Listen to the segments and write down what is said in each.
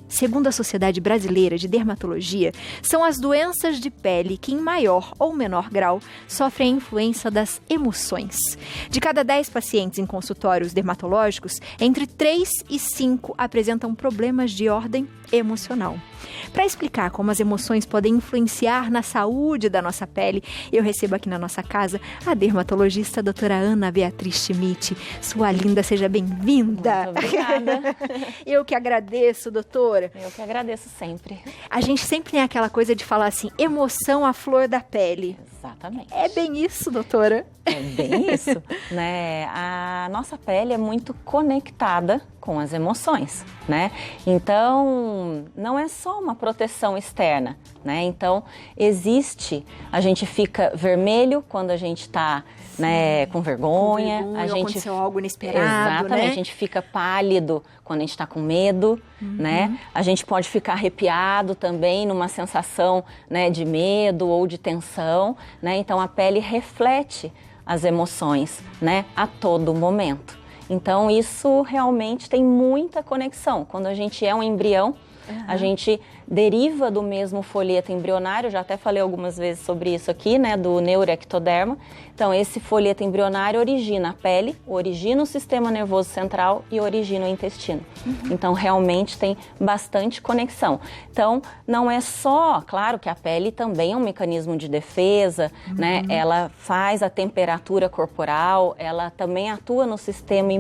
Segundo a Sociedade Brasileira de Dermatologia, são as doenças de pele que, em maior ou menor grau, sofrem a influência das emoções. De cada 10 pacientes em consultórios dermatológicos, entre 3 e 5 apresentam problemas de ordem emocional. Para explicar como as emoções podem influenciar na saúde da nossa pele, eu recebo aqui na nossa casa a dermatologista doutora Ana Beatriz Schmidt. Sua linda, seja bem-vinda. Muito obrigada. Eu que agradeço, doutora. Eu que agradeço sempre. A gente sempre tem aquela coisa de falar assim, emoção à flor da pele. Exatamente. É bem isso, doutora? É bem isso, né? A nossa pele é muito conectada com as emoções, né? Então, não é só uma proteção externa, né? Então, a gente fica vermelho quando a gente tá, né, com vergonha. A gente aconteceu algo inesperado, exatamente, né? a gente fica pálido quando a gente está com medo, né? A gente pode ficar arrepiado também numa sensação, né, de medo ou de tensão, né? Então a pele reflete as emoções, né, a todo momento. Então isso realmente tem muita conexão. Quando a gente é um embrião, a gente deriva do mesmo folheto embrionário, já até falei algumas vezes sobre isso aqui, né, do neuroectoderma. Então, esse folheto embrionário origina a pele, origina o sistema nervoso central e origina o intestino. Então, realmente tem bastante conexão. Então, não é só, claro que a pele também é um mecanismo de defesa, né, ela faz a temperatura corporal, ela também atua no sistema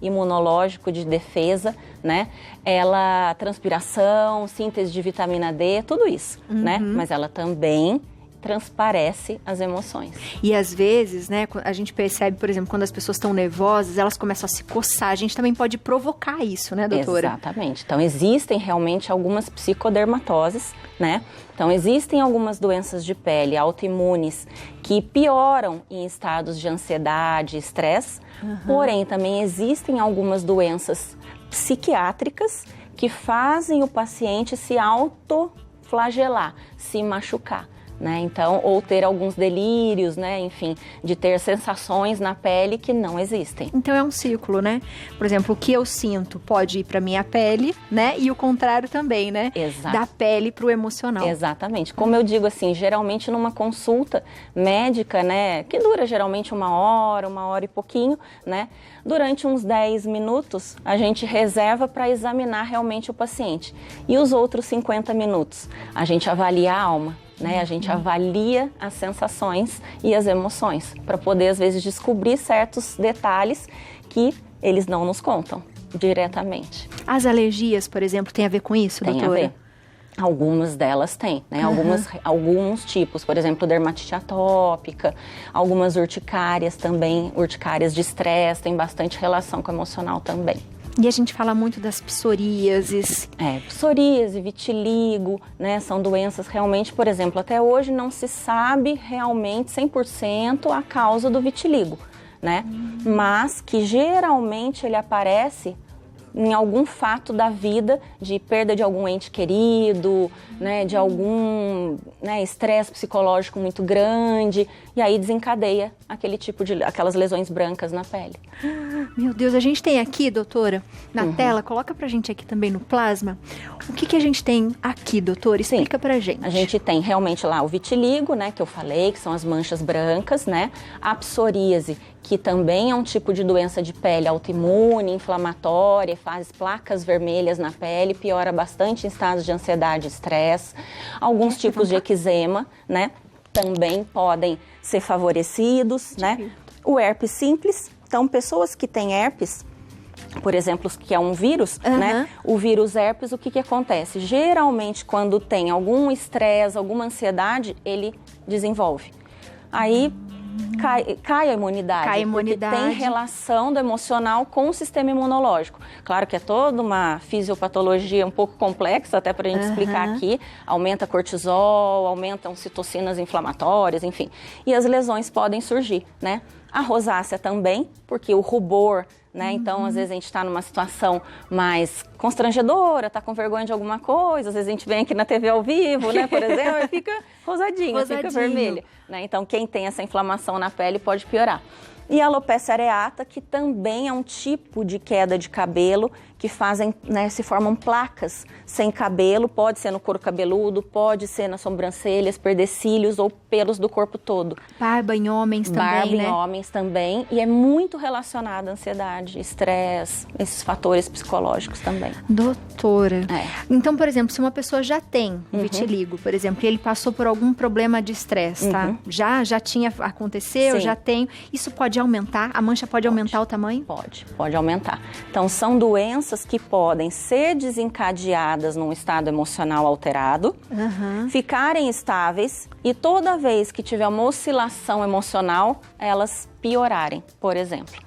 imunológico de defesa, né, ela, transpiração, síntese de vitamina D, tudo isso, né? Mas ela também transparece as emoções. E às vezes, né, a gente percebe, por exemplo, quando as pessoas estão nervosas, elas começam a se coçar. A gente também pode provocar isso, né, doutora? Exatamente. Então, existem realmente algumas psicodermatoses, né? Então, existem algumas doenças de pele autoimunes que pioram em estados de ansiedade, estresse. Porém, também existem algumas doenças psiquiátricas que fazem o paciente se autoflagelar, se machucar, né? Então, ou ter alguns delírios, né? Enfim, de ter sensações na pele que não existem. Então é um ciclo, né? Por exemplo, o que eu sinto pode ir para minha pele, né? E o contrário também, né? Exato. Da pele para o emocional. Exatamente. Como eu digo assim, geralmente numa consulta médica, né? Que dura geralmente uma hora e pouquinho, né? Durante uns 10 minutos, a gente reserva para examinar realmente o paciente. E os outros 50 minutos, a gente avalia a alma, né? A gente avalia as sensações e as emoções, para poder, às vezes, descobrir certos detalhes que eles não nos contam diretamente. As alergias, por exemplo, tem a ver com isso, Tem doutora? a ver. Algumas delas têm, né? Alguns tipos, por exemplo, dermatite atópica, algumas urticárias também, urticárias de estresse, tem bastante relação com o emocional também. E a gente fala muito das psoríases. Psoríase, vitiligo, né? São doenças realmente, por exemplo, até hoje não se sabe realmente 100% a causa do vitiligo, né? Mas que geralmente ele aparece em algum fato da vida, de perda de algum ente querido, né, de algum, né, estresse psicológico muito grande, e aí desencadeia aquelas lesões brancas na pele. Meu Deus, a gente tem aqui, doutora, na tela, coloca pra gente aqui também no plasma, o que a gente tem aqui, doutora? Explica pra gente. A gente tem realmente lá o vitiligo, né, que eu falei, que são as manchas brancas, né, a psoríase, que também é um tipo de doença de pele autoimune, inflamatória, faz placas vermelhas na pele, piora bastante em estados de ansiedade e estresse. Alguns tipos de eczema, né, também podem ser favorecidos, né. O herpes simples, então pessoas que têm herpes, por exemplo, que é um vírus, né? O vírus herpes, o que acontece? Geralmente, quando tem algum estresse, alguma ansiedade, ele desenvolve. Aí cai a imunidade. Cai a imunidade. Porque tem relação do emocional com o sistema imunológico. Claro que é toda uma fisiopatologia um pouco complexa, até para a gente explicar aqui. Aumenta cortisol, aumentam citocinas inflamatórias, enfim. E as lesões podem surgir, né? A rosácea também, porque o rubor, né? Então, às vezes a gente está numa situação mais constrangedora, está com vergonha de alguma coisa, às vezes a gente vem aqui na TV ao vivo, né, por exemplo, e fica rosadinho, fica vermelho, né? Então, quem tem essa inflamação na pele pode piorar. E a alopecia areata, que também é um tipo de queda de cabelo que fazem, né, se formam placas sem cabelo, pode ser no couro cabeludo, pode ser nas sobrancelhas, perder cílios ou pelos do corpo todo. Barba em homens também, Barba né? em homens também, e é muito relacionado à ansiedade, estresse, esses fatores psicológicos também. Doutora, então, por exemplo, se uma pessoa já tem vitiligo, por exemplo, e ele passou por algum problema de estresse, tá? Já tinha aconteceu, Sim. já tem, isso pode aumentar? A mancha pode aumentar o tamanho? Pode aumentar. Então, são doenças que podem ser desencadeadas num estado emocional alterado, ficarem estáveis e toda vez que tiver uma oscilação emocional, elas piorarem, por exemplo.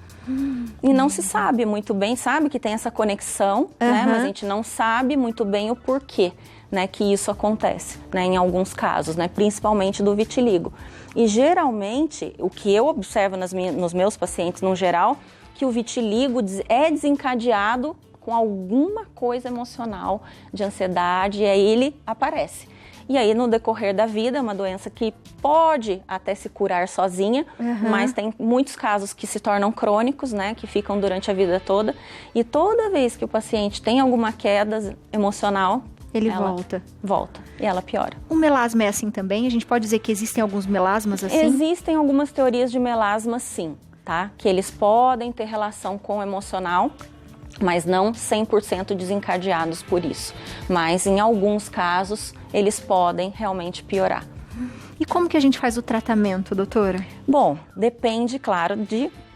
E não se sabe muito bem, sabe que tem essa conexão, né? Mas a gente não sabe muito bem o porquê, né, que isso acontece, né, em alguns casos, né, principalmente do vitiligo. E geralmente, o que eu observo nos meus pacientes no geral, que o vitiligo é desencadeado com alguma coisa emocional, de ansiedade, e aí ele aparece. E aí, no decorrer da vida, é uma doença que pode até se curar sozinha, mas tem muitos casos que se tornam crônicos, né, que ficam durante a vida toda. E toda vez que o paciente tem alguma queda emocional, ela volta e ela piora. O melasma é assim também? A gente pode dizer que existem alguns melasmas assim? Existem algumas teorias de melasma, sim, tá? Que eles podem ter relação com o emocional, mas não 100% desencadeados por isso. Mas em alguns casos, eles podem realmente piorar. E como que a gente faz o tratamento, doutora? Bom, depende, claro,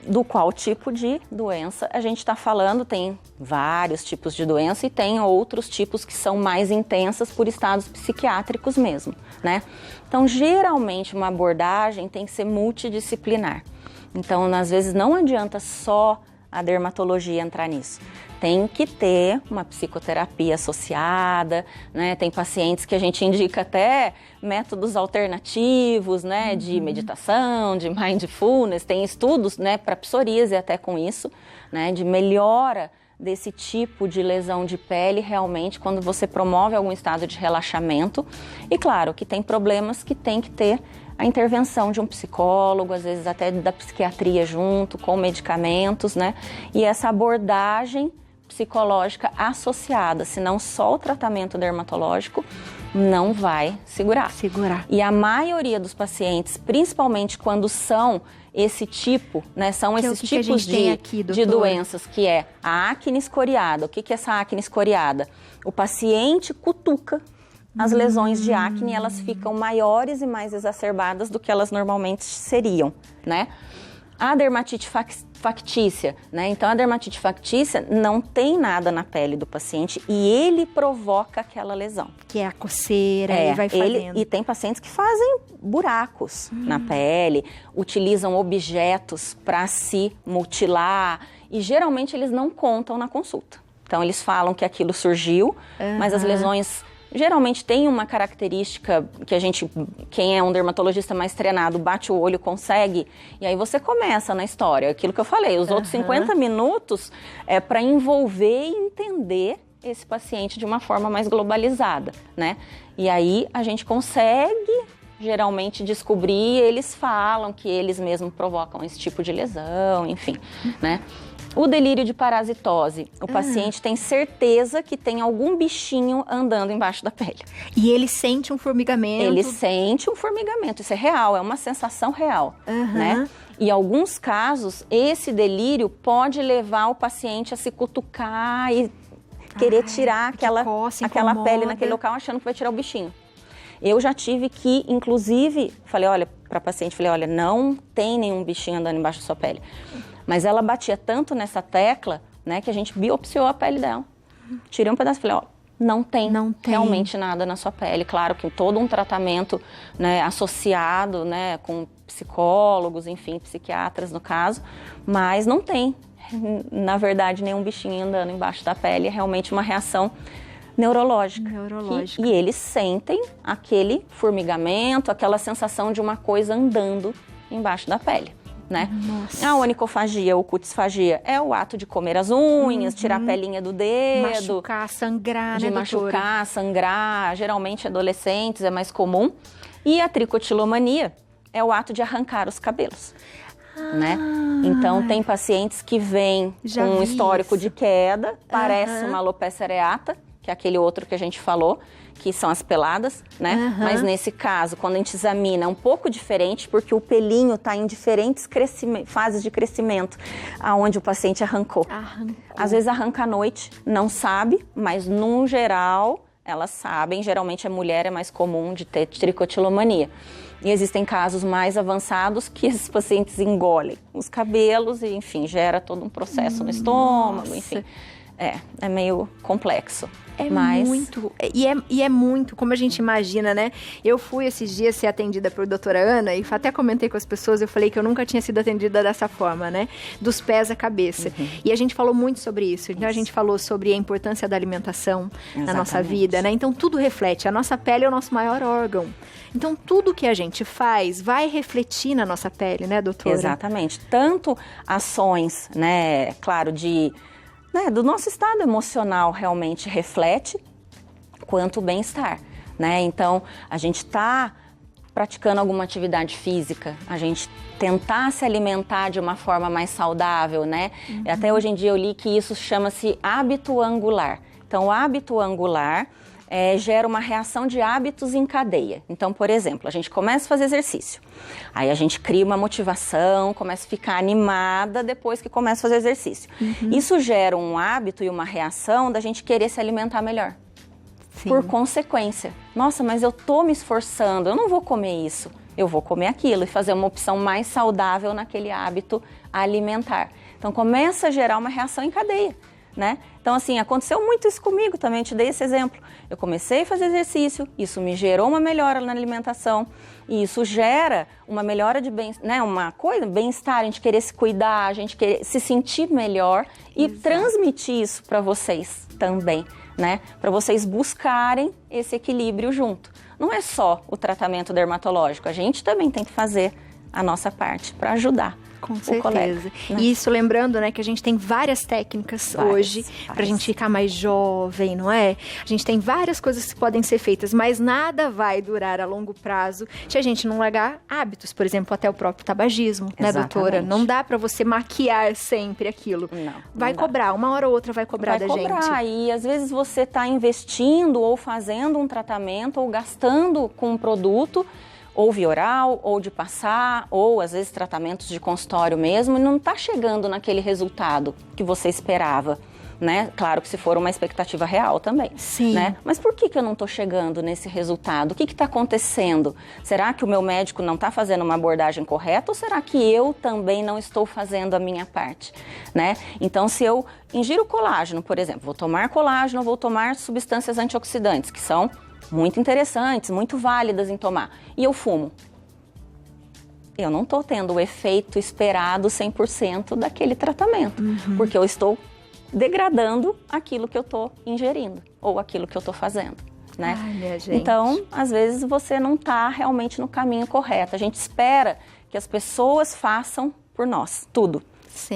do qual tipo de doença a gente está falando. Tem vários tipos de doença e tem outros tipos que são mais intensas por estados psiquiátricos mesmo, né? Então, geralmente, uma abordagem tem que ser multidisciplinar. Então, às vezes, não adianta só a dermatologia entrar nisso. Tem que ter uma psicoterapia associada, né? Tem pacientes que a gente indica até métodos alternativos, né? De meditação, de mindfulness, tem estudos, né, para psoríase até com isso, né? De melhora desse tipo de lesão de pele realmente quando você promove algum estado de relaxamento. E claro que tem problemas que tem que ter a intervenção de um psicólogo, às vezes até da psiquiatria junto, com medicamentos, né? E essa abordagem psicológica associada, senão só o tratamento dermatológico não vai segurar. E a maioria dos pacientes, principalmente quando são esse tipo, né, são esses tipos de doenças, que é a acne escoriada. O que é essa acne escoriada? O paciente cutuca as lesões de acne, elas ficam maiores e mais exacerbadas do que elas normalmente seriam, né? A dermatite factícia, né? Então, a dermatite factícia não tem nada na pele do paciente e ele provoca aquela lesão. Que é a coceira, e vai fazendo. E tem pacientes que fazem buracos na pele, utilizam objetos para se mutilar e geralmente eles não contam na consulta. Então, eles falam que aquilo surgiu, mas as lesões geralmente tem uma característica que quem é um dermatologista mais treinado, bate o olho, consegue, e aí você começa na história. Aquilo que eu falei, os outros 50 minutos é para envolver e entender esse paciente de uma forma mais globalizada, né? E aí a gente consegue geralmente descobrir, eles falam que eles mesmos provocam esse tipo de lesão, enfim, né? O delírio de parasitose. O paciente tem certeza que tem algum bichinho andando embaixo da pele. E ele sente um formigamento. Ele sente um formigamento. Isso é real, é uma sensação real, né? E em alguns casos, esse delírio pode levar o paciente a se cutucar e querer tirar aquela pele naquele local, achando que vai tirar o bichinho. Eu já tive que, inclusive, falei, olha, para a paciente, falei, olha, não tem nenhum bichinho andando embaixo da sua pele. Mas ela batia tanto nessa tecla, né, que a gente biopsiou a pele dela. Tirei um pedaço e falei, ó, não tem realmente nada na sua pele. Claro que todo um tratamento, né, associado, né, com psicólogos, enfim, psiquiatras no caso, mas não tem, na verdade, nenhum bichinho andando embaixo da pele. É realmente uma reação neurológica. E eles sentem aquele formigamento, aquela sensação de uma coisa andando embaixo da pele, né? A onicofagia ou cutisfagia é o ato de comer as unhas, tirar a pelinha do dedo. Machucar, sangrar, de machucar, sangrar. Geralmente adolescentes é mais comum. E a tricotilomania é o ato de arrancar os cabelos. né? Então, tem pacientes que vêm com um histórico de queda, parece uma alopecia areata, que é aquele outro que a gente falou, que são as peladas, né? Mas nesse caso, quando a gente examina, é um pouco diferente, porque o pelinho está em diferentes fases de crescimento, aonde o paciente arrancou. Às vezes arranca à noite, não sabe, mas no geral, elas sabem. Geralmente a mulher é mais comum de ter tricotilomania. E existem casos mais avançados que esses pacientes engolem os cabelos e, enfim, gera todo um processo no estômago, enfim. É meio complexo. Muito, e é muito, como a gente imagina, né? Eu fui esses dias ser atendida por doutora Ana e até comentei com as pessoas, eu falei que eu nunca tinha sido atendida dessa forma, né? Dos pés à cabeça. E a gente falou muito sobre isso. Então a gente falou sobre a importância da alimentação na nossa vida, né? Então tudo reflete. A nossa pele é o nosso maior órgão. Então tudo que a gente faz vai refletir na nossa pele, né, doutora? Exatamente. Tanto ações, né, claro, do nosso estado emocional realmente reflete, quanto o bem-estar, né? Então, a gente está praticando alguma atividade física, a gente tentar se alimentar de uma forma mais saudável, né? Até hoje em dia eu li que isso chama-se hábito angular. Então, o hábito angular gera uma reação de hábitos em cadeia. Então, por exemplo, a gente começa a fazer exercício. Aí a gente cria uma motivação, começa a ficar animada depois que começa a fazer exercício. Isso gera um hábito e uma reação da gente querer se alimentar melhor. Por consequência. Nossa, mas eu tô me esforçando, eu não vou comer isso. Eu vou comer aquilo e fazer uma opção mais saudável naquele hábito alimentar. Então, começa a gerar uma reação em cadeia. Né? Então, assim, aconteceu muito isso comigo também, te dei esse exemplo. Eu comecei a fazer exercício, isso me gerou uma melhora na alimentação, e isso gera uma melhora de bem-estar, a gente querer se cuidar, a gente querer se sentir melhor e transmitir isso para vocês também, né? Para vocês buscarem esse equilíbrio junto. Não é só o tratamento dermatológico, a gente também tem que fazer a nossa parte para ajudar. Com certeza. Colega, né? E isso lembrando, né, que a gente tem várias técnicas hoje pra gente ficar mais jovem, não é? A gente tem várias coisas que podem ser feitas, mas nada vai durar a longo prazo se a gente não largar hábitos, por exemplo, até o próprio tabagismo, né, doutora? Não dá pra você maquiar sempre aquilo. Vai cobrar, uma hora ou outra vai cobrar da gente. Vai cobrar, e às vezes você tá investindo ou fazendo um tratamento ou gastando com um produto, ou via oral, ou de passar, ou às vezes tratamentos de consultório mesmo, e não está chegando naquele resultado que você esperava, né? Claro que se for uma expectativa real também, né? Mas por que eu não estou chegando nesse resultado? O que está acontecendo? Será que o meu médico não está fazendo uma abordagem correta, ou será que eu também não estou fazendo a minha parte, né? Então, se eu ingiro colágeno, por exemplo, vou tomar colágeno, vou tomar substâncias antioxidantes, que são muito interessantes, muito válidas em tomar, e eu fumo. Eu não estou tendo o efeito esperado 100% daquele tratamento, porque eu estou degradando aquilo que eu estou ingerindo, ou aquilo que eu estou fazendo, né? Ai, minha gente. Então, às vezes você não está realmente no caminho correto. A gente espera que as pessoas façam por nós, tudo.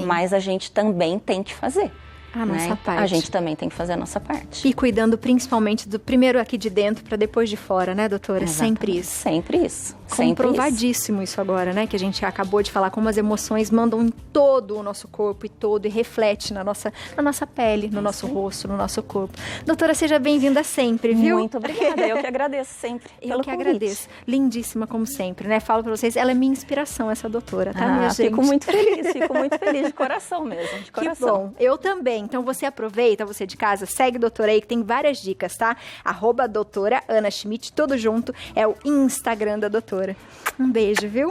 Mas a gente também tem que fazer. A nossa parte. A gente também tem que fazer a nossa parte. E cuidando principalmente do primeiro aqui de dentro para depois de fora, né, doutora? Exatamente. Sempre isso. Sempre isso. Comprovadíssimo isso agora, né? Que a gente acabou de falar como as emoções mandam em todo o nosso corpo e reflete na nossa pele, no nosso rosto, no nosso corpo. Doutora, seja bem-vinda sempre, viu? Muito obrigada. Eu que agradeço sempre pelo convite. Agradeço. Lindíssima como sempre, né? Falo pra vocês, ela é minha inspiração, essa doutora, tá, minha gente? Fico muito feliz de coração mesmo, de coração. Que bom. Eu também. Então você aproveita, você de casa, segue a doutora aí, que tem várias dicas, tá? @doutora Ana Schmidt, tudo junto, é o Instagram da doutora. Um beijo, viu?